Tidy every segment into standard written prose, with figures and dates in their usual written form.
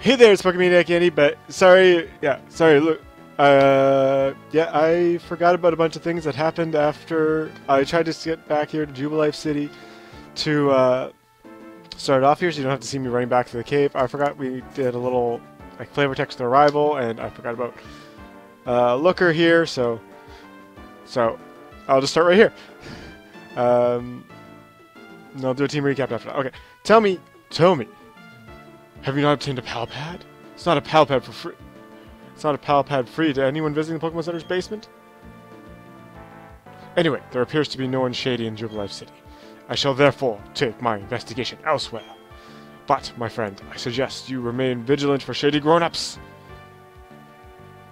Hey there, it's Pokemaniac Andy, but sorry, look, yeah, I forgot about a bunch of things that happened after I tried to get back here to Jubilife City to, start off here so you don't have to see me running back to the cave. I forgot we did a little, like, flavor text arrival, and I forgot about, Looker here, so I'll just start right here. And I'll do a team recap after that. Okay, tell me. Have you not obtained a Pal Pad? It's not a Pal Pad for free. It's not a Pal Pad free to anyone visiting the Pokemon Center's basement? Anyway, there appears to be no one shady in Jubilife City. I shall therefore take my investigation elsewhere. But, my friend, I suggest you remain vigilant for shady grown-ups.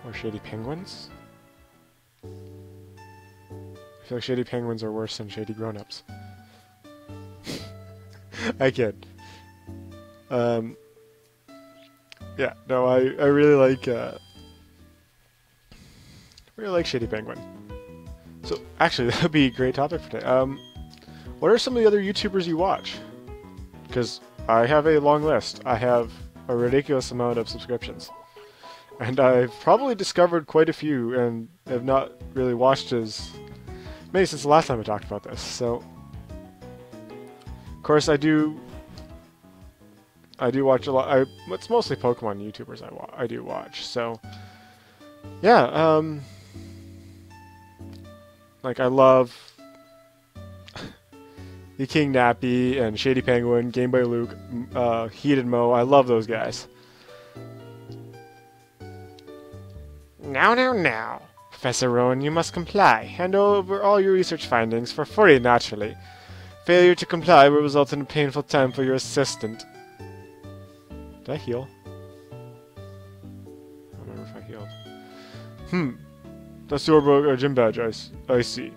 Or shady penguins? I feel like shady penguins are worse than shady grown-ups. I kid. Yeah, no, I really like Shady Penguin. So, actually, that would be a great topic for today. What are some of the other YouTubers you watch? Because I have a long list. I have a ridiculous amount of subscriptions. And I've probably discovered quite a few, and have not really watched as many since the last time I talked about this. So, of course, I do watch a lot. It's mostly Pokemon YouTubers I do watch. So, yeah. Like I love the King Nappy and Shady Penguin, Game Boy Luke, Heated Mo. I love those guys. Now, Professor Rowan, you must comply. Hand over all your research findings for free, naturally. Failure to comply will result in a painful time for your assistant. Did I heal? I don't remember if I healed. That's your gym badge, I see.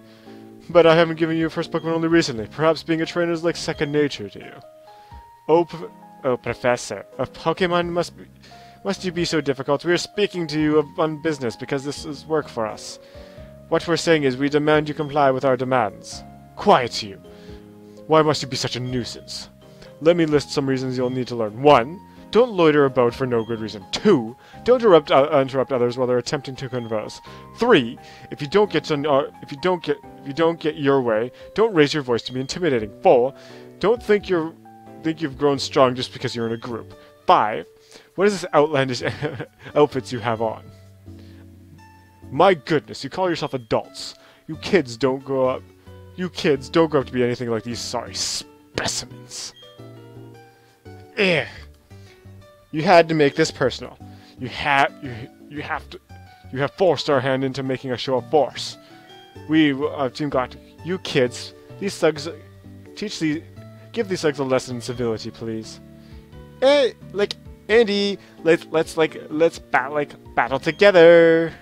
But I haven't given you a first Pokemon only recently. Perhaps being a trainer is like second nature to you. Oh, Professor, a Pokemon must you be so difficult? We are speaking to you on business because this is work for us. What we're saying is we demand you comply with our demands. Quiet you. Why must you be such a nuisance? Let me list some reasons you'll need to learn. 1. Don't loiter about for no good reason. 2. Don't interrupt others while they're attempting to converse. 3. If you don't get your way, don't raise your voice to be intimidating. 4. Don't think you've grown strong just because you're in a group. 5. What is this outlandish outfits you have on? My goodness, you call yourself adults. You kids don't grow up to be anything like these sorry specimens. Ugh. You had to make this personal. You have forced our hand into making a show of force. We, Team Galactic, you kids, these thugs, give these thugs a lesson in civility, please. Hey, like Andy, let's battle together.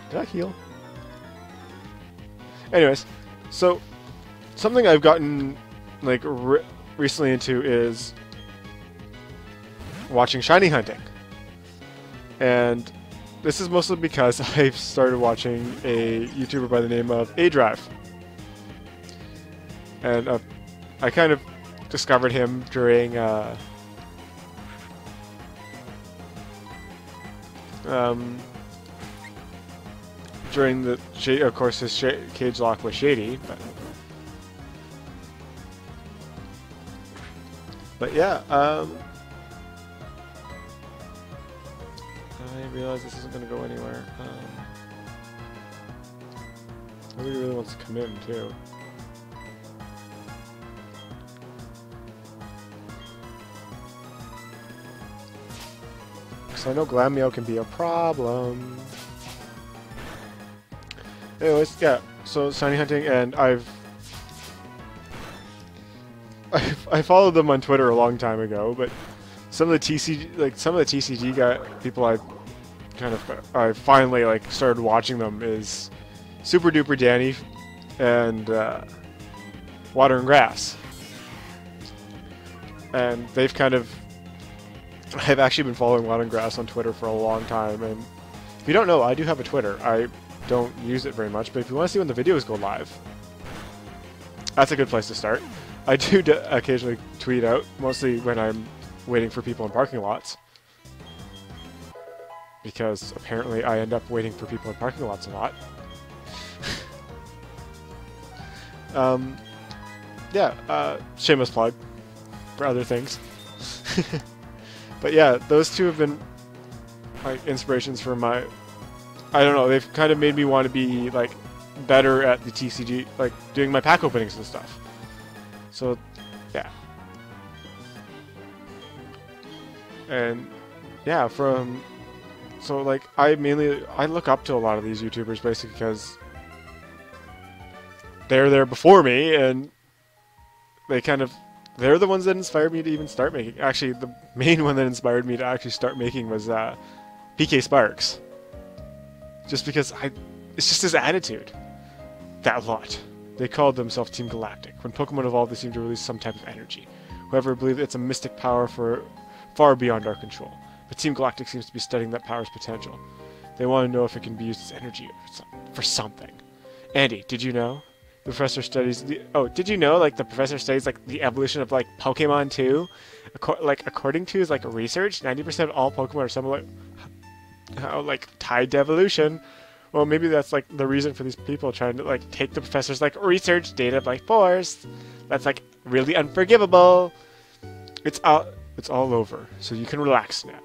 Did I heal? Anyways, so something I've gotten like recently into is watching shiny hunting, and this is mostly because I've started watching a YouTuber by the name of A-Drive, and I kind of discovered him during of course his cage lock with Shady, but yeah, I realize this isn't going to go anywhere. Nobody really wants to come in, too. So I know Glameow can be a problem. Anyways, yeah, so shiny hunting, and I followed them on Twitter a long time ago, but some of the TCG people I finally started watching them is Super Duper Danny and Water and Grass, and I've actually been following Water and Grass on Twitter for a long time, and if you don't know, I do have a Twitter. I don't use it very much, but if you want to see when the videos go live, that's a good place to start. I do occasionally tweet out, mostly when I'm waiting for people in parking lots. Because apparently I end up waiting for people in parking lots a lot. Yeah, shameless plug for other things. But yeah, those two have been like inspirations for my... I don't know, they've kind of made me want to be like better at the TCG, like doing my pack openings and stuff. So, yeah. And yeah, so like I look up to a lot of these YouTubers basically because they're there before me, and they're the ones that inspired me to even start making. Actually, the main one that inspired me to actually start making was PK Sparks. Just because it's just his attitude. That lot. They called themselves Team Galactic. When Pokemon evolve, they seem to release some type of energy. Whoever believes it's a mystic power far beyond our control. But Team Galactic seems to be studying that power's potential. They want to know if it can be used as energy for something. Andy, did you know? The professor studies did you know like the professor studies like the evolution of like Pokemon too? According to his like research, 90% of all Pokemon are somewhat like tied to evolution. Well, maybe that's like the reason for these people trying to like take the professor's like research data by force. That's like really unforgivable. It's all over, so you can relax now.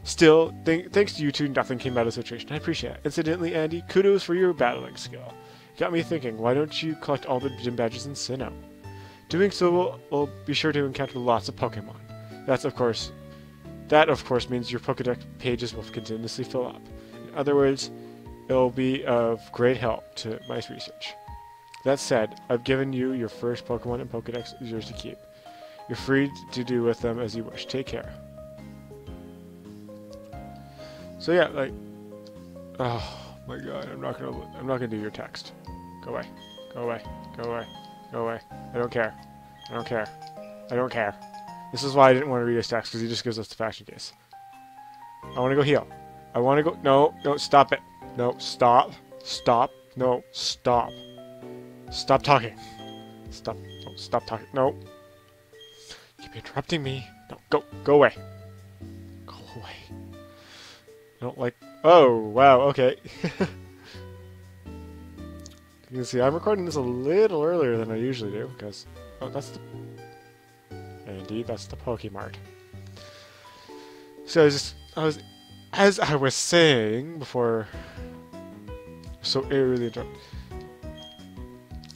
Still, thanks to you two, nothing came out of the situation. I appreciate it. Incidentally, Andy, kudos for your battling skill. Got me thinking, why don't you collect all the gym badges in Sinnoh? Doing so will be sure to encounter lots of Pokemon. That of course means your Pokédex pages will continuously fill up. In other words, it will be of great help to my research. That said, I've given you your first Pokemon and Pokédex is yours to keep. You're free to do with them as you wish. Take care. So yeah, like, oh my god, I'm not gonna do your text. Go away. Go away. Go away. Go away. I don't care. I don't care. I don't care. This is why I didn't want to read his text, because he just gives us the fashion case. I want to go heal. I want to go... No, stop it. No, stop. Stop. No, stop. Stop talking. Stop. No, stop talking. No. You keep interrupting me. No, go away. Go away. I don't like... Oh, wow, okay. You can see I'm recording this a little earlier than I usually do, because... Oh, that's the... Indeed, that's the Pokemart. So as I was saying before, so really interrupt,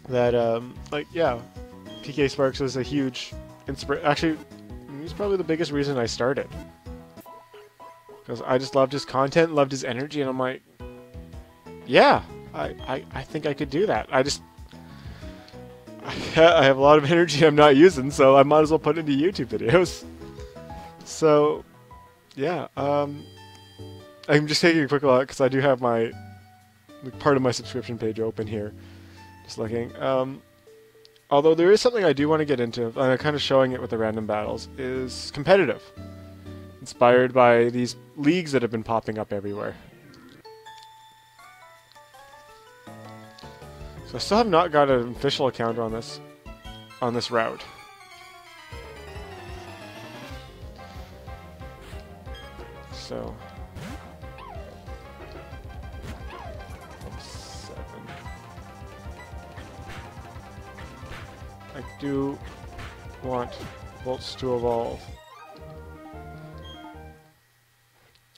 that like yeah, PK Sparks was a huge inspiration. Actually, he's probably the biggest reason I started, because I just loved his content, loved his energy, and I'm like, yeah, I think I could do that. I have a lot of energy I'm not using, so I might as well put it into YouTube videos. So, yeah, I'm just taking a quick look, because I do have my, part of my subscription page open here. Just looking. Although there is something I do want to get into, and I'm kind of showing it with the random battles, is competitive. Inspired by these leagues that have been popping up everywhere. I still have not got an official account on this route. So 7. I do want Volts to evolve.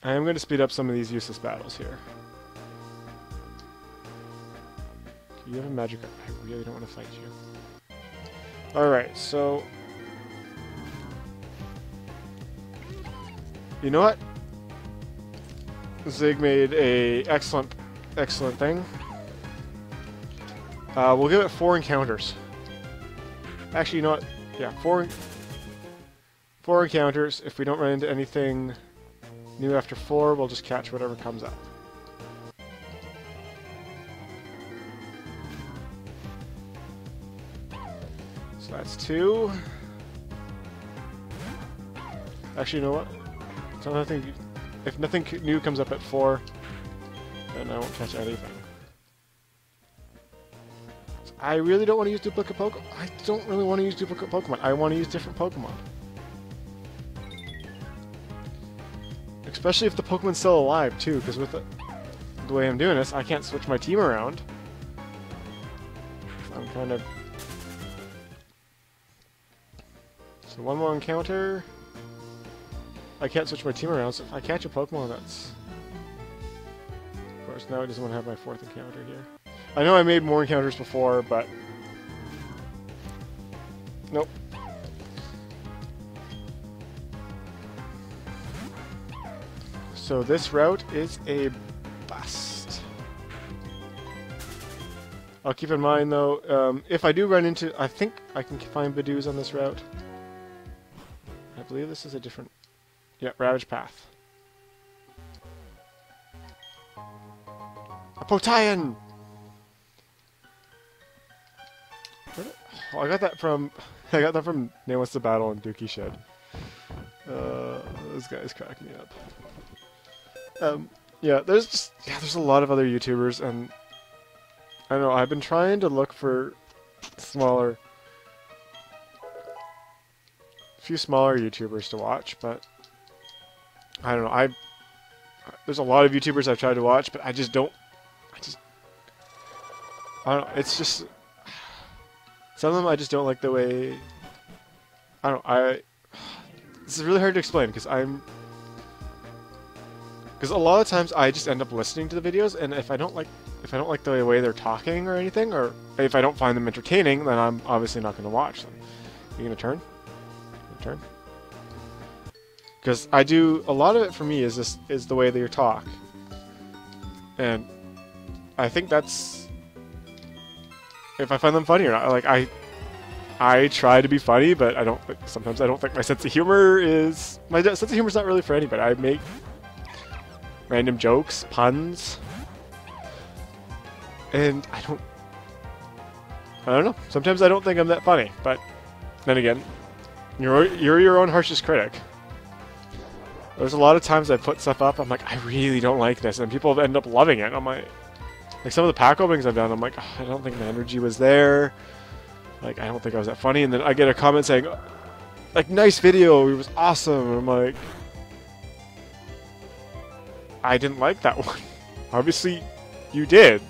I am going to speed up some of these useless battles here. You have a magic... I really don't want to fight you. Alright, so... You know what? Zig made a excellent thing. We'll give it 4 encounters. Actually, you know what? Yeah, 4 encounters. If we don't run into anything new after 4, we'll just catch whatever comes up. So that's 2. Actually, you know what? So nothing, if nothing new comes up at 4, then I won't catch anything. So I really don't want to use duplicate Pokemon. I don't really want to use duplicate Pokemon. I want to use different Pokemon. Especially if the Pokemon's still alive, too, because with the way I'm doing this, I can't switch my team around. I'm kind of... So one more encounter. I can't switch my team around, so if I catch a Pokemon, that's... Of course, now it doesn't want to have my fourth encounter here. I know I made more encounters before, but... Nope. So this route is a bust. I'll keep in mind, though, if I do run into... I think I can find Bidoos on this route. I believe this is a different... Yeah, Ravage Path. A Potayan! Oh, I got that from Name Wants to Battle and Dookie Shed. Those guys crack me up. Yeah, there's a lot of other YouTubers, and I don't know, I've been trying to look for a few smaller YouTubers to watch, but I don't know, there's a lot of YouTubers I've tried to watch, but I don't know, it's just, some of them I just don't like the way, this is really hard to explain, because a lot of times I just end up listening to the videos, and if I don't like the way they're talking or anything, or if I don't find them entertaining, then I'm obviously not going to watch them. You gonna turn? Turn? Because a lot of it for me is the way they talk, and I think that's if I find them funny or not. Like I try to be funny, but sometimes I don't think my sense of humor is not really for anybody. I make random jokes, puns, and I don't know. Sometimes I don't think I'm that funny, but then again, you're your own harshest critic. There's a lot of times I put stuff up, I'm like, I really don't like this, and people end up loving it. I'm like some of the pack openings I've done, I'm like, oh, I don't think the energy was there. Like, I don't think I was that funny, and then I get a comment saying, like, nice video, it was awesome, and I'm like, I didn't like that one. Obviously, you did.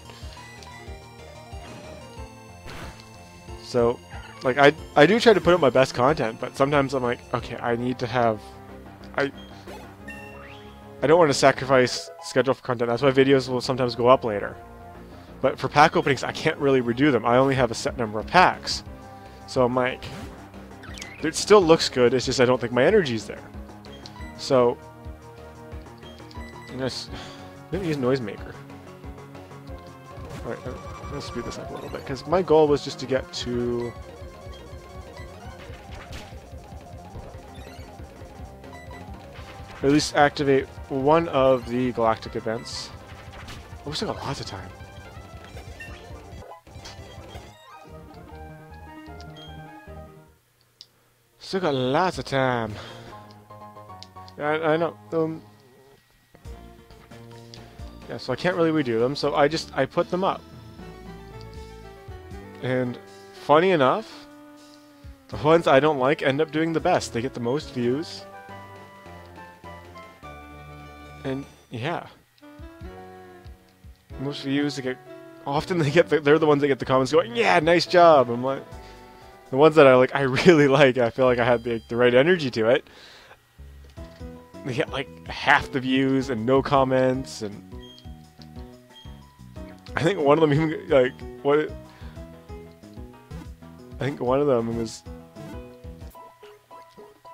So, like, I do try to put up my best content, but sometimes I'm like, okay, I need to have... I don't want to sacrifice schedule for content. That's why videos will sometimes go up later. But for pack openings, I can't really redo them. I only have a set number of packs. So I'm like... It still looks good, it's just I don't think my energy's there. So... I'm going to use Noisemaker. Alright, I'm going to speed this up a little bit, because my goal was just to get to... Or at least activate one of the Galactic events. Oh, we still got lots of time. Still got lots of time. I know. Yeah, so I can't really redo them, so I put them up. And funny enough, the ones I don't like end up doing the best. They get the most views. And yeah. Most views, they're the ones that get the comments going, yeah, nice job. I'm like, the ones that I really like, I feel like I had the right energy to it. They get like half the views and no comments, and I think one of them even I think one of them was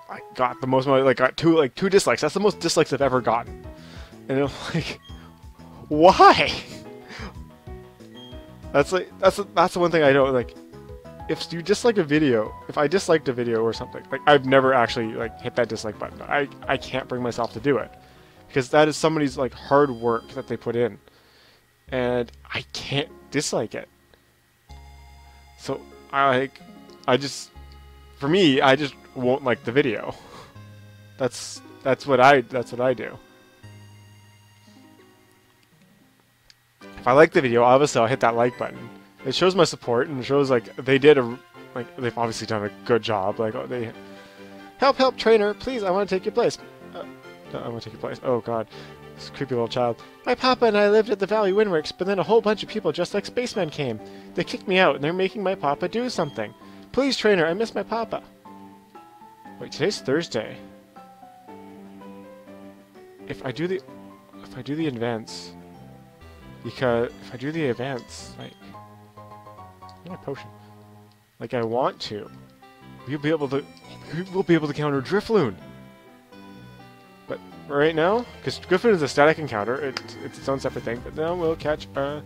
I got the most, got two dislikes. That's the most dislikes I've ever gotten, and I'm like, why? That's the one thing I don't like. If you dislike a video, if I disliked a video or something, like I've never actually hit that dislike button. I can't bring myself to do it, because that is somebody's hard work that they put in, and I can't dislike it. So for me, I just won't like the video. That's what I do. If I like the video, obviously I'll hit that like button. It shows my support, and it shows, like, they did a... Like, they've obviously done a good job. Like, they... Help, trainer! Please, I want to take your place. No, I want to take your place. Oh, God. This creepy little child. My papa and I lived at the Valley Windworks, but then a whole bunch of people dressed like spacemen came. They kicked me out, and they're making my papa do something. Please, trainer, I miss my papa. Wait, today's Thursday. If I do the events, because if I do the events, like, my potion, like I want to, we'll be able to counter Drifloon. But right now, because Drifloon is a static encounter, it's its own separate thing. But now we'll catch that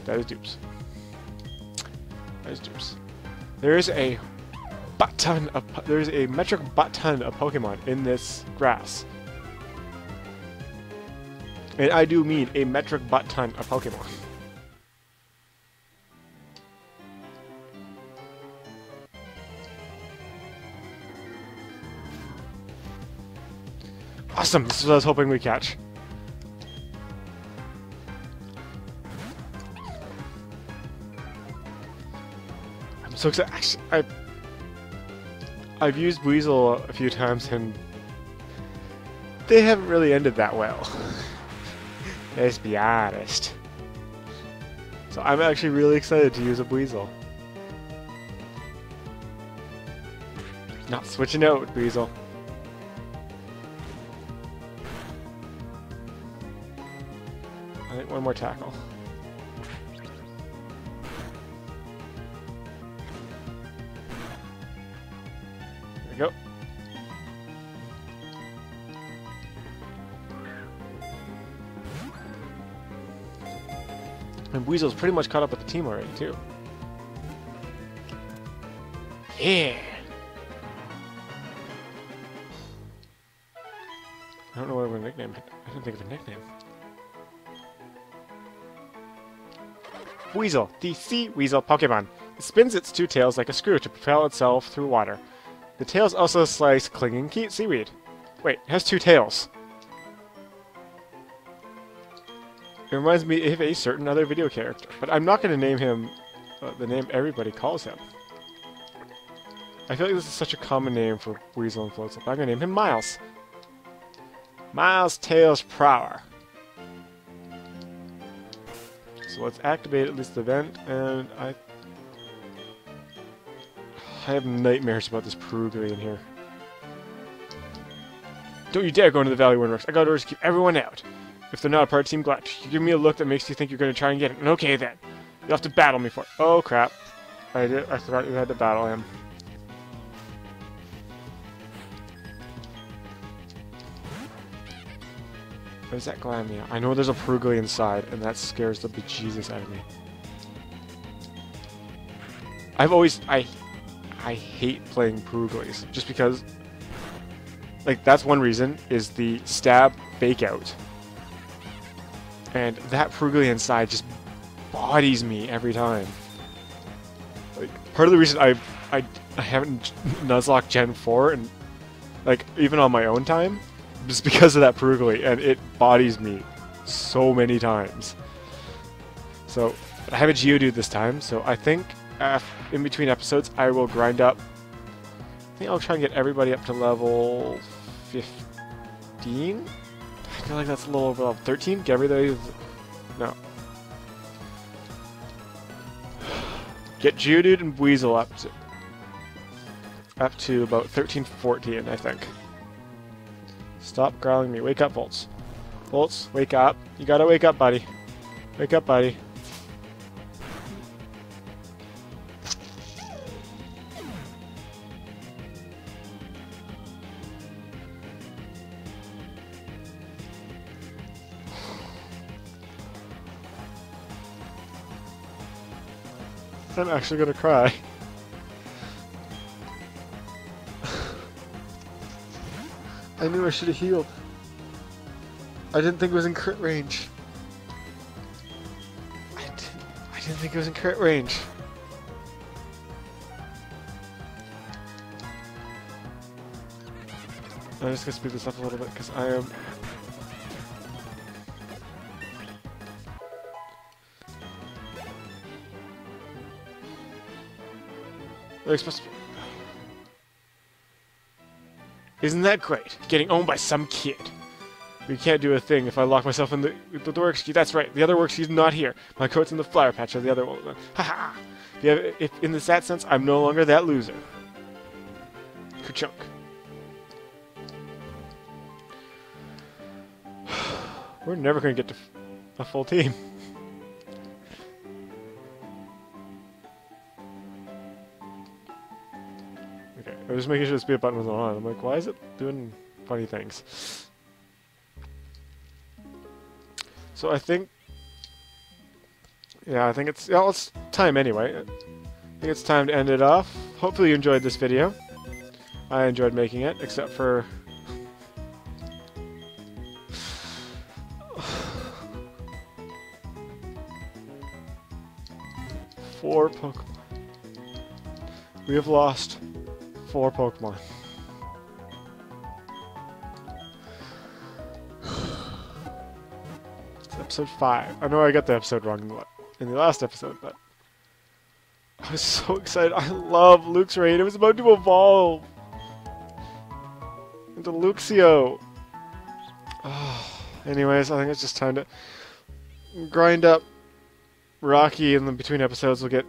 is Dupes. That is Dupes. There's a metric butt ton of Pokemon in this grass. And I do mean a metric butt ton of Pokemon. Awesome! This is what I was hoping we'd catch. I'm so excited. Actually, I've used Weasel a few times and they haven't really ended that well. Let's be honest. So I'm actually really excited to use a Weasel. Not switching out with Weasel. I think one more tackle. There we go. And Weasel's pretty much caught up with the team already, too. Yeah! I don't know what I'm going to nickname it. I didn't think of a nickname. Weasel, the sea weasel Pokemon. It spins its two tails like a screw to propel itself through water. The tails also slice clinging seaweed. Wait, it has two tails. It reminds me of a certain other video character, but I'm not going to name him the name everybody calls him. I feel like this is such a common name for Weasel and Floatzel. I'm going to name him Miles. Miles Tails Prower. So let's activate at least the event, and I have nightmares about this Perugly in here. Don't you dare go into the Valley Windworks. I got orders to keep everyone out. If they're not a part of Team Galactic, you give me a look that makes you think you're going to try and get it. And okay then. You'll have to battle me for it. Oh crap. I forgot you had to battle him. Where's that Glamia? I know there's a Perugly inside, and that scares the bejesus out of me. I hate playing Peruglys, just because, like, that's one reason, is the stab fake out. And that Perugly inside just bodies me every time. Like, part of the reason I haven't Nuzlocke Gen 4, and, like, even on my own time, just because of that Perugly, and it bodies me so many times. So, I have a Geodude this time, so I think in between episodes I will grind up. I think I'll try and get everybody up to level 15? I feel like that's a little over level 13. Get everybody... No. Get Geodude and Weasel up to about 13, 14, I think. Stop growling me. Wake up, Volts. Volts, wake up. You gotta wake up, buddy. Wake up, buddy. I'm actually gonna cry. I knew I should have healed. I didn't think it was in crit range. I didn't think it was in crit range. I'm just gonna speed this up a little bit because I am... They're supposed to be... Isn't that great? Getting owned by some kid. We can't do a thing if I lock myself in the works key. That's right. The other works key's not here. My coat's in the flower patch of the other one. Haha. If in that sense, I'm no longer that loser. Ka-chunk. We're never going to get to a full team. Okay, I was just making sure the speed button was on. I'm like, why is it doing funny things? So I think... Yeah, I think it's... Yeah, well, it's time anyway. I think it's time to end it off. Hopefully you enjoyed this video. I enjoyed making it, except for... 4 Pokemon. We have lost 4 Pokemon. It's episode 5. I know I got the episode wrong in the last episode, but I was so excited. I love Luke's raid. It was about to evolve into Luxio. Anyways, I think it's just time to grind up Rocky, and then between episodes we'll get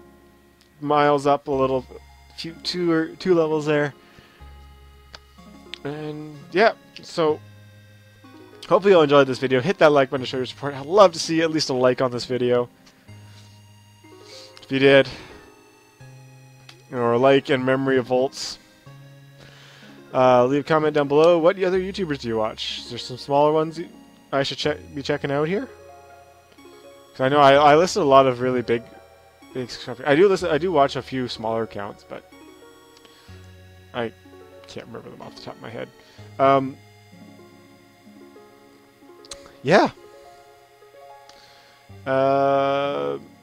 Miles up a little, two levels there. And yeah, so hopefully you'll enjoy this video. Hit that like button to show your support. I'd love to see at least a like on this video. If you did, or a like in memory of Volts. Leave a comment down below. What other YouTubers do you watch? Is there some smaller ones I should be checking out here? Because I know I listen to a lot of really big stuff. I do watch a few smaller accounts, but I can't remember them off the top of my head. Yeah.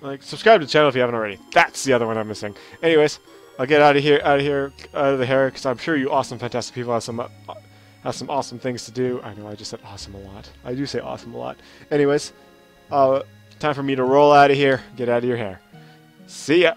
Like, subscribe to the channel if you haven't already. That's the other one I'm missing. Anyways, I'll get out of the hair, because I'm sure you awesome, fantastic people have some awesome things to do. I know I just said awesome a lot. I do say awesome a lot. Anyways, time for me to roll out of here. Get out of your hair. See ya.